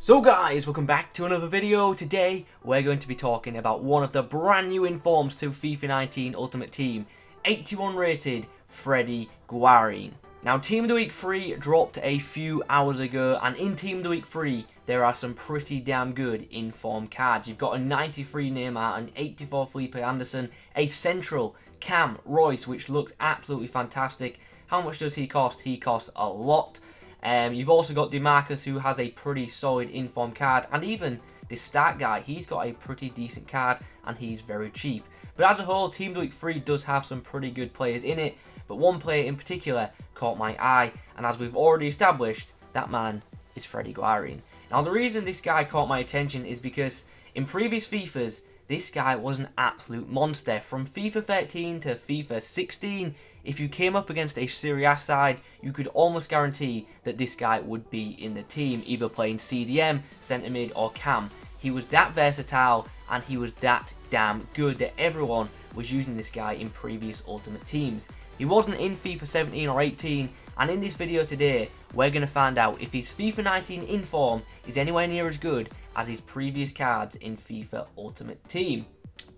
So guys, welcome back to another video. Today we're going to be talking about one of the brand new informs to FIFA 19 Ultimate Team, 81 rated Fredy Guarin. Now Team of the Week 3 dropped a few hours ago, and in Team of the Week 3 there are some pretty damn good inform cards. You've got a 93 Neymar, an 84 Felipe Anderson, a central Cam Royce, which looks absolutely fantastic. How much does he cost? He costs a lot. You've also got DeMarcus, who has a pretty solid inform card, and even this start guy, he's got a pretty decent card and he's very cheap. But as a whole, Team of the Week 3 does have some pretty good players in it, but one player in particular caught my eye, and as we've already established, that man is Fredy Guarin. Now the reason this guy caught my attention is because in previous FIFAs, this guy was an absolute monster. From FIFA 13 to FIFA 16, if you came up against a Serie A side, you could almost guarantee that this guy would be in the team, either playing CDM, centre mid or cam. He was that versatile and he was that damn good that everyone was using this guy in previous Ultimate Teams. He wasn't in FIFA 17 or 18, and in this video today, we're going to find out if his FIFA 19 inform is anywhere near as good as his previous cards in FIFA Ultimate Team.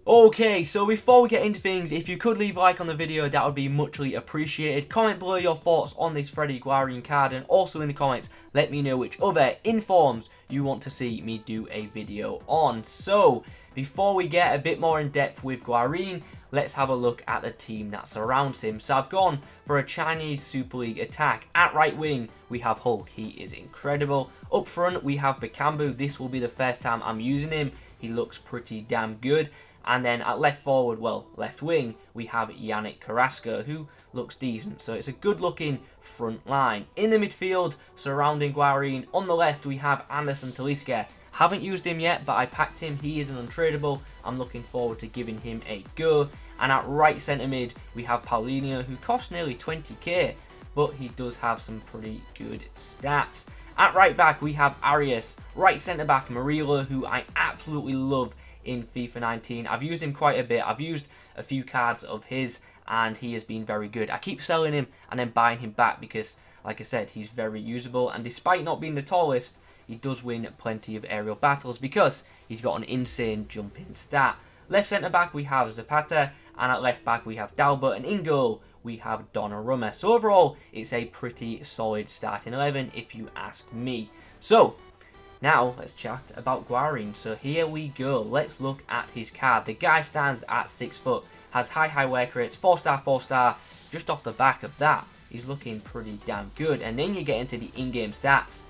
Okay, so before we get into things, if you could leave a like on the video, that would be muchly appreciated. Comment below your thoughts on this Fredy Guarin card, and also in the comments, let me know which other informs you want to see me do a video on. So, before we get a bit more in depth with Guarin, let's have a look at the team that surrounds him. So I've gone for a Chinese Super League attack. At right wing, we have Hulk. He is incredible. Up front, we have Bakambu. This will be the first time I'm using him. He looks pretty damn good. And then at left forward, well, left wing, we have Yannick Carrasco, who looks decent. So it's a good looking front line. In the midfield, surrounding Guarin, on the left, we have Anderson Talisca. Haven't used him yet, but I packed him. He is an untradeable. I'm looking forward to giving him a go. And at right centre mid, we have Paulinho, who costs nearly 20k, but he does have some pretty good stats. At right back, we have Arias. Right centre back, Murillo, who I absolutely love in FIFA 19. I've used him quite a bit. I've used a few cards of his, and he has been very good. I keep selling him and then buying him back because, like I said, he's very usable. And despite not being the tallest, he does win plenty of aerial battles because he's got an insane jumping stat. Left centre back, we have Zapata, and at left back, we have Dalbert, and in goal, we have Donnarumma. So overall, it's a pretty solid starting 11, if you ask me. So now, let's chat about Guarin. So here we go. Let's look at his card. The guy stands at 6 foot, has high work rates, 4-star, 4-star. Just off the back of that, he's looking pretty damn good. And then you get into the in-game stats.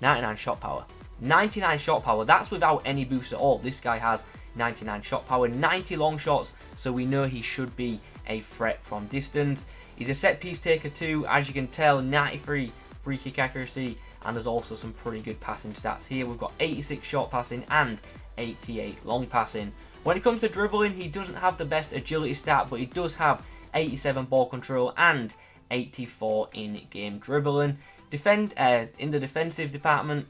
99 shot power. 99 shot power. That's without any boost at all. This guy has 99 shot power, 90 long shots. So we know he should be a threat from distance. He's a set piece taker too. As you can tell, 93 free kick accuracy. And there's also some pretty good passing stats here. We've got 86 short passing and 88 long passing. When it comes to dribbling, he doesn't have the best agility stat, but he does have 87 ball control and 84 in-game dribbling. In the defensive department,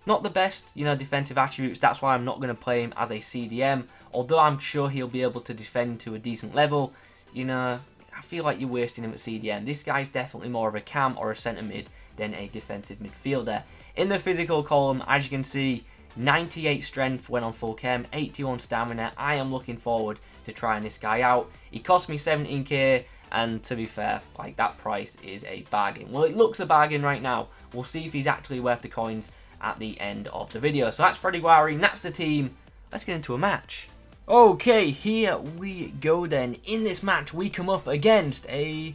not the best, defensive attributes. That's why I'm not going to play him as a CDM. Although I'm sure he'll be able to defend to a decent level, I feel like you're wasting him at CDM. This guy's definitely more of a cam or a centre mid than a defensive midfielder. In the physical column, as you can see, 98 strength when on full chem, 81 stamina. I am looking forward to trying this guy out. He cost me 17k, and to be fair, like, that price is a bargain. Well, it looks a bargain right now. We'll see if he's actually worth the coins at the end of the video. So that's Fredy Guarin, that's the team. Let's get into a match. Okay, here we go then. In this match, we come up against a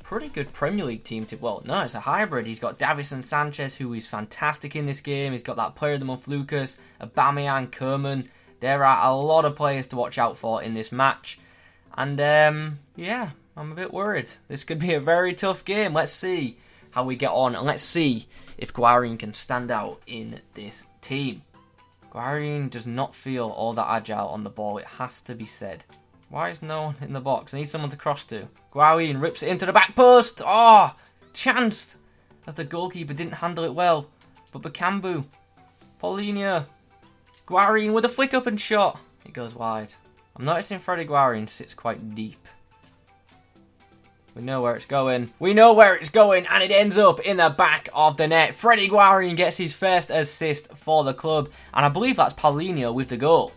pretty good Premier League team. Well, no, it's a hybrid. He's got Davison Sanchez, who is fantastic in this game. He's got that player of the month, Lucas, Aubameyang, Koeman. There are a lot of players to watch out for in this match. And, yeah, I'm a bit worried. This could be a very tough game. Let's see how we get on, and let's see if Guarin can stand out in this team. Guarin does not feel all that agile on the ball, it has to be said. Why is no one in the box? I need someone to cross to. Guarin rips it into the back post. Oh, chanced as the goalkeeper didn't handle it well. But Bakambu, Paulinho, Guarin with a flick up and shot. It goes wide. I'm noticing Fredy Guarin sits quite deep. We know where it's going. We know where it's going, and it ends up in the back of the net. Fredy Guarin gets his first assist for the club, and I believe that's Paulinho with the goal.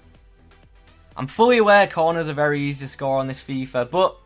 I'm fully aware corners are very easy to score on this FIFA, but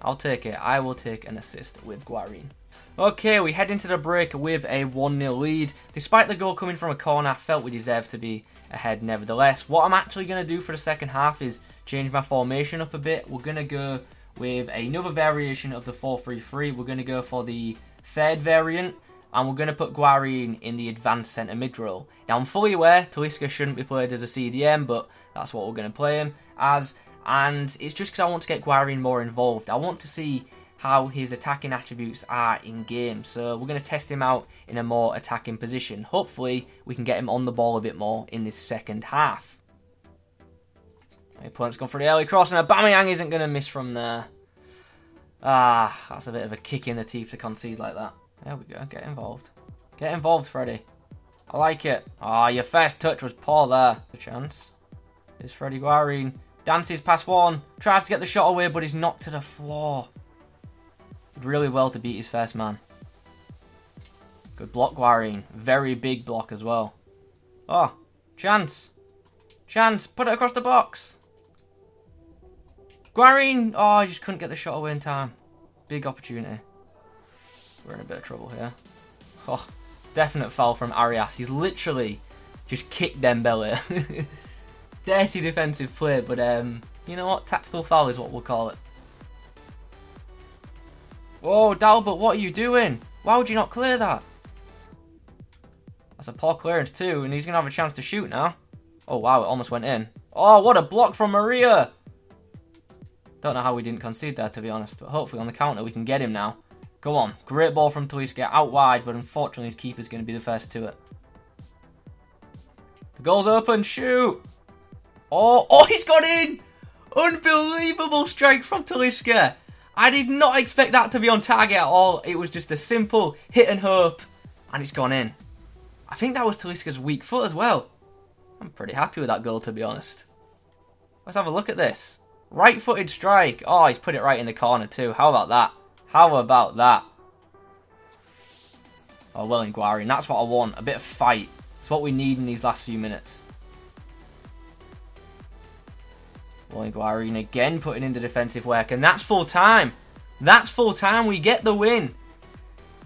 I'll take it. I will take an assist with Guarin. Okay, we head into the break with a 1-0 lead. Despite the goal coming from a corner, I felt we deserved to be ahead nevertheless. What I'm actually going to do for the second half is change my formation up a bit. We're going to go with another variation of the 4-3-3. We're going to go for the third variant, and we're going to put Guarin in the advanced centre mid role. Now, I'm fully aware Talisca shouldn't be played as a CDM, but that's what we're going to play him as. And it's just because I want to get Guarin more involved. I want to see how his attacking attributes are in game. So we're going to test him out in a more attacking position. Hopefully, we can get him on the ball a bit more in this second half. The opponent's gone for the early cross, and Aubameyang isn't going to miss from there. Ah, that's a bit of a kick in the teeth to concede like that. There we go, get involved. Get involved, Fredy. I like it. Ah, your first touch was poor there. A chance. Here's Fredy Guarin. Dances past one. Tries to get the shot away, but he's knocked to the floor. Did really well to beat his first man. Good block, Guarin. Very big block as well. Oh, chance. Chance. Put it across the box. Guarin. Oh, I just couldn't get the shot away in time. Big opportunity. We're in a bit of trouble here. Oh, definite foul from Arias. He's literally just kicked Dembele. Dirty defensive play, but you know what? Tactical foul is what we'll call it. Whoa, Dalbert, what are you doing? Why would you not clear that? That's a poor clearance too, and he's going to have a chance to shoot now. Oh wow, it almost went in. Oh, what a block from Maria! Don't know how we didn't concede there, to be honest, but hopefully on the counter we can get him now. Go on, great ball from Talisca, out wide, but unfortunately his keeper's going to be the first to it. The goal's open, shoot! Oh, he's got in! Unbelievable strike from Talisca! I did not expect that to be on target at all. It was just a simple hit and hope, and it's gone in. I think that was Talisca's weak foot as well. I'm pretty happy with that goal, to be honest. Let's have a look at this. Right-footed strike. Oh, he's put it right in the corner too. How about that? How about that? Oh, well in Guarin. That's what I want. A bit of fight. It's what we need in these last few minutes. Well in Guarin again putting in the defensive work. And that's full time. That's full time. We get the win.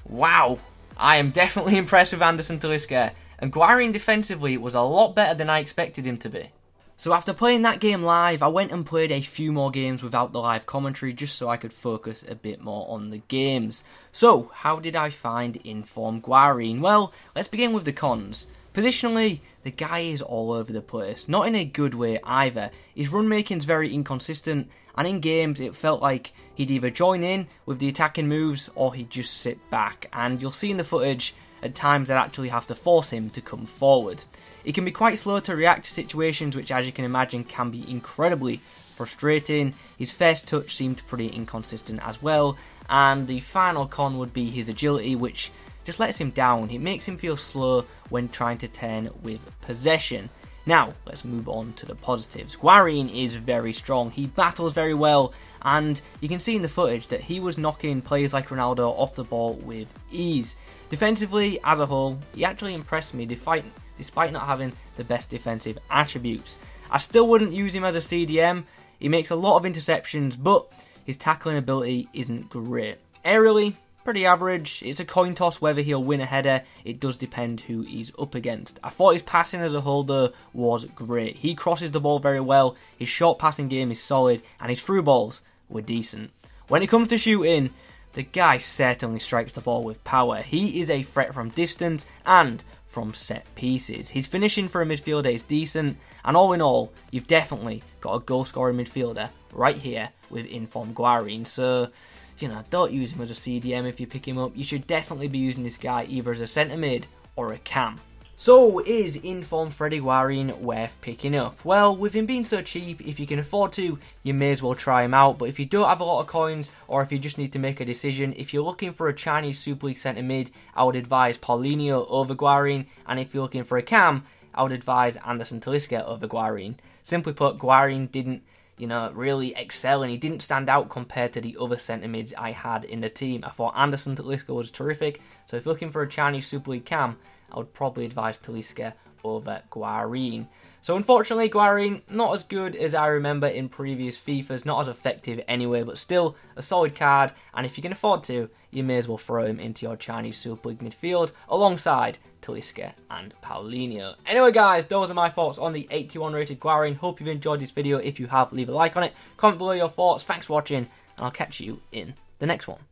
Wow. I am definitely impressed with Anderson Talisca. And Guarin defensively was a lot better than I expected him to be. So after playing that game live, I went and played a few more games without the live commentary just so I could focus a bit more on the games. So, how did I find informed Guarin? Well, let's begin with the cons. Positionally, the guy is all over the place. Not in a good way either. His run making's very inconsistent, and in games it felt like he'd either join in with the attacking moves or he'd just sit back. And you'll see in the footage, at times I'd actually have to force him to come forward. He can be quite slow to react to situations, which as you can imagine can be incredibly frustrating. His first touch seemed pretty inconsistent as well, and the final con would be his agility, which just lets him down. It makes him feel slow when trying to turn with possession. Now, let's move on to the positives. Guarin is very strong, he battles very well, and you can see in the footage that he was knocking players like Ronaldo off the ball with ease. Defensively, as a whole, he actually impressed me despite not having the best defensive attributes. I still wouldn't use him as a CDM. He makes a lot of interceptions, but his tackling ability isn't great. Aerially, pretty average. It's a coin toss whether he'll win a header. It does depend who he's up against. I thought his passing as a whole though was great. He crosses the ball very well, his short passing game is solid, and his through balls were decent. When it comes to shooting, the guy certainly strikes the ball with power. He is a threat from distance and from set pieces. His finishing for a midfielder is decent, and all in all, you've definitely got a goal-scoring midfielder right here with informed Guarin. So, you know, don't use him as a CDM if you pick him up. You should definitely be using this guy either as a centre mid or a cam. So, is informed Fredy Guarin worth picking up? Well, with him being so cheap, if you can afford to, you may as well try him out. But if you don't have a lot of coins, or if you just need to make a decision, if you're looking for a Chinese Super League centre mid, I would advise Paulinho over Guarin. And if you're looking for a cam, I would advise Anderson Talisca over Guarin. Simply put, Guarin didn't you know, really excel, and he didn't stand out compared to the other centre mids I had in the team. I thought Anderson Talisca was terrific, so if you're looking for a Chinese Super League cam, I would probably advise Talisca over Guarin. So unfortunately, Guarin, not as good as I remember in previous FIFAs, not as effective anyway, but still a solid card, and if you can afford to, you may as well throw him into your Chinese Super League midfield, alongside Talisca and Paulinho. Anyway guys, those are my thoughts on the 81 rated Guarin. Hope you've enjoyed this video. If you have, leave a like on it, comment below your thoughts. Thanks for watching, and I'll catch you in the next one.